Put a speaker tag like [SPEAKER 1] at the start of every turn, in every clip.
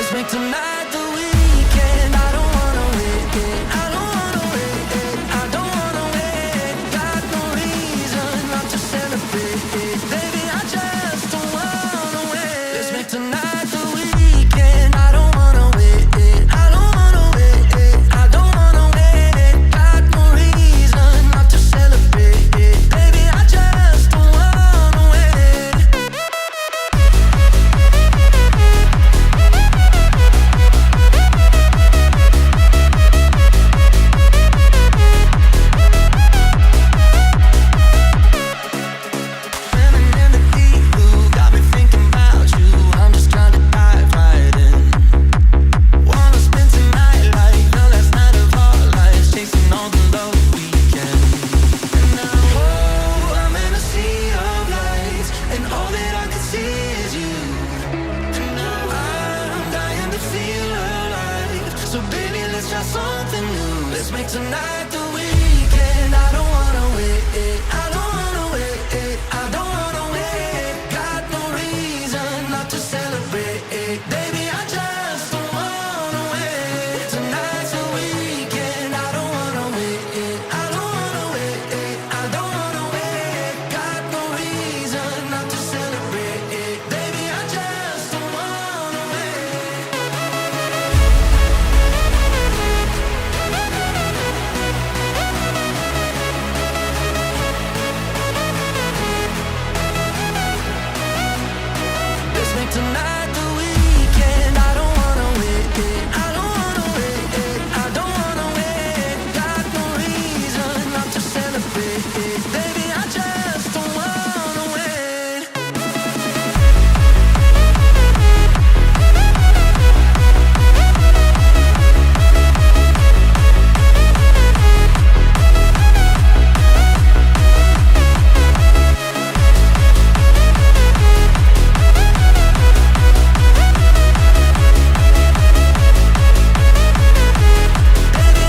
[SPEAKER 1] Let's make tonight the weekend. I don't wanna wait. I don't wanna wait. I don't wanna wait. Got no reason not to celebrate. Baby, I just don't wanna wait. Let's make tonight the weekend. I don't wanna wait. I don't wanna wait. I don't wanna wait. Got no reason not to celebrate. Baby, I just don't wanna wait. Swimming in the deep blue, got me thinking about you. I'm just trying to dive right in. Wanna spend tonight like the last night of our lives, chasing all the love we can. And now, oh, I'm in a sea of lights, and all that I can see is you. And now I'm dying to feel alive. So baby, let's try something new. Let's make tonight the weekend. I don't wanna wait. I don't wanna wait. I don't wanna wait. Got no reason not to celebrate. Baby, I just don't wanna wait. Tonight's the weekend. I don't wanna wait. I don't wanna wait. I don't wanna wait. Got no reason not to celebrate. Baby, I just don't wanna wait. Let's make tonight the weekend. I don't wanna wait. I don't wanna wait. I don't wanna wait. Got no reason not to celebrate. Baby, I just don't wanna wait. Baby,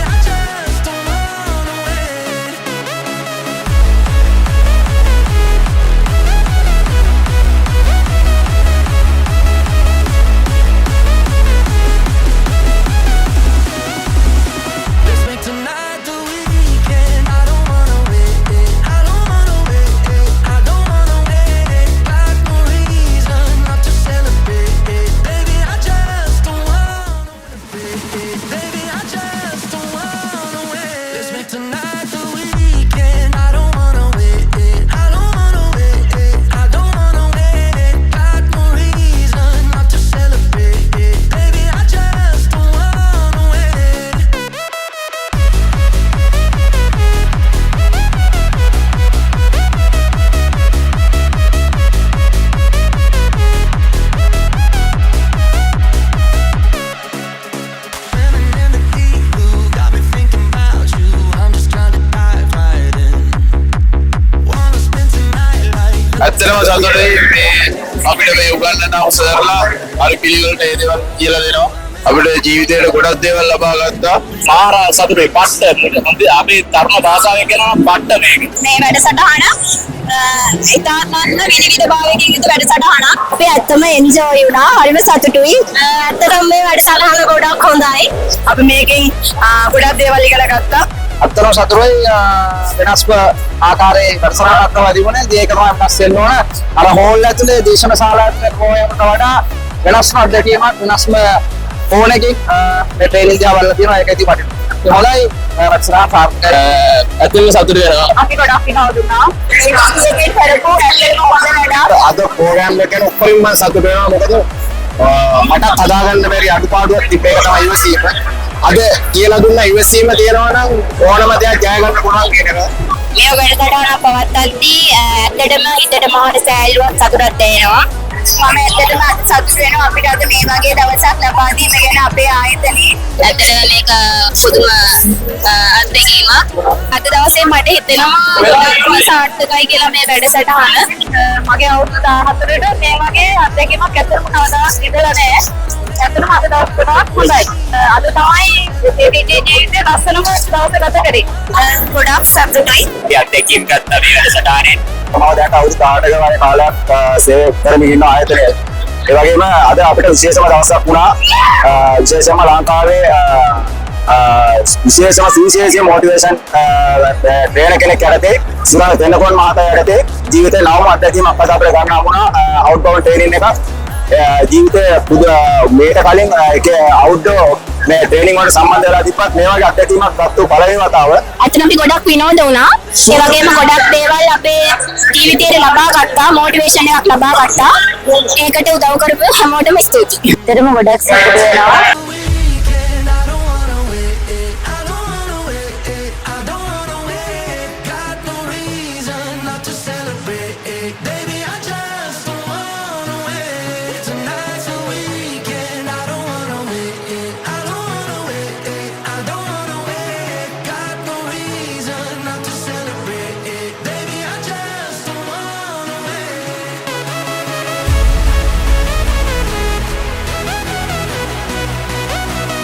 [SPEAKER 1] I just don't wanna wait. Let's make tonight the weekend. I don't wanna wait. I don't wanna wait. I don't wanna wait. Got no reason not to celebrate. Baby, I just don't wanna wait. Baby, I just don't wanna wait. Let's make tonight the weekend. I don't wanna wait. I don't wanna wait. I don't wanna wait. Got no reason not to celebrate. Baby, I just don't wanna wait. Swimming in the deep blue, got me thinking about you. I'm just trying to dive right in. Wanna spend tonight like
[SPEAKER 2] ඇත්තටම සතුටුයි මේ අපිට මේ උගන්වන අවසරලා හරි පිළිවෙලට ඒ දේවල් කියලා දෙනවා. අපිට ජීවිතේට ගොඩක් දේවල් ලබා ගත්තා. මාර සතුටුයි පට්ට මොකද අපි තරුණ භාෂාවෙන් කියනවා පට්ට මේක.
[SPEAKER 3] මේ වැඩසටහන ඉතාමත්ම විවිධ භාවයකින් යුතු වැඩසටහනක්. අපි ඇත්තම එන්ජොයි වුණා. හරිම සතුටුයි. ඇත්තටම මේ වැඩසටහන ගොඩක් හොඳයි. අපි මේකෙන් ගොඩක් දේවල් ඉගෙන ගත්තා.
[SPEAKER 2] ඇත්තටම සතුටුයි වෙනස්ම ආකාරයේ වැඩසටහනක් තමයි තිබුණේ. ඒක තමයි වෙනස් වෙන්න ඕන. අර හෝල් ඇතුලේ දේශන ශාලාවට කොහොමද වඩා වෙනස්ම අත්දැකීමක් වෙනස්ම ෆෝන් එකකින් මේ ට්‍රේනින් ගාවල්ලා තියෙනවා. ඒක ඉතින් වටිනවා. ඒ හොඳයි වැඩසටහන පාර්ට් ඇතුලේ සතුටු වෙනවා.
[SPEAKER 3] අපි ගොඩක් විනෝද දුන්නා. මේ වගේ කරපු හැල්ලෙම හොඳ වැඩක්.
[SPEAKER 2] අද ප්‍රෝග්‍රෑම් එකේ උඩින් මම සතුටු වෙනවා. මොකද මට හදාගන්න බැරි අඩුපාඩුවක් තිබ්බ එක තමයි ඉවසීම. අද කියලා දුන්න ඉවසීම තියෙනවා නම් ඕනම දෙයක් ජය ගන්න පුළුවන් කියන එක.
[SPEAKER 3] මේ වැඩසටහන පවත්වද්දී ඇත්තටම හිතට මහා සෑහලුවක් සතුටක් දැනෙනවා. මම ඇත්තටම අද සතුටු වෙනවා අපිට අද මේ වගේ දවසක් ලබා දීම ගැන අපේ ආයතනයේ. ඇත්තටම මේක පුදුම අත්දැකීමක්. අද දවසේ මට හිතෙනවා ධර්ම සාර්ථකයි කියලා මේ වැඩසටහන. මගේ අවුරුදු 14ට මේ වගේ අත්දැකීමක් ඇත්තටම කවදාවත් ඉඳලා නැහැ. ඇත්තටම අද දවස් තුනක් හොඳයි. අද තමයි මේ ජීවිතේ ලස්සනම දවස ගත කරේ. ගොඩක් සතුටුයි.
[SPEAKER 2] අත්දැකීම් ගත්තා මේ වැඩසටහනේ. මම දැන් අවුරුදු 18ක වගේ කාලයක් සේවය කරමින් ඉන්න ආයතනයේ ඒ වගේම අද අපිට විශේෂම දවසක් වුණා. විශේෂයෙන්ම ලංකාවේ විශේෂම සුවිශේෂී මොටිවේෂන් ට්‍රේනර් කෙනෙක් යටතේ සුරාල තෙන්නකෝන් මහතා යටතේ ජීවිතේ නවම අත්දැකීමක් අද අපිට ගන්න වුණා. අවුට්බවුන්ඩ් ට්‍රේනින් එකක්. ජීවිතේ මේට කලින් ඒක අවුට්ඩෝර් මේ ට්‍රේනින් වලට සම්බන්ධ වෙලා තිබ්බත් මේ වගේ අත්දැකීමක් ගත්ත පළවෙනි වතාව.
[SPEAKER 3] අතන අපි ගොඩක් විනෝද වුණා. ඒ වගේම ගොඩක් දේවල් අපේ ජීවිතේට ලබා ගත්තා, මොටිවේෂන් එකක් ලබා ගත්තා. ඒකට උදව් කරපු හැමෝටම ස්තුතියි.
[SPEAKER 4] ඇත්තටම ගොඩක් සතුටු වෙනවා.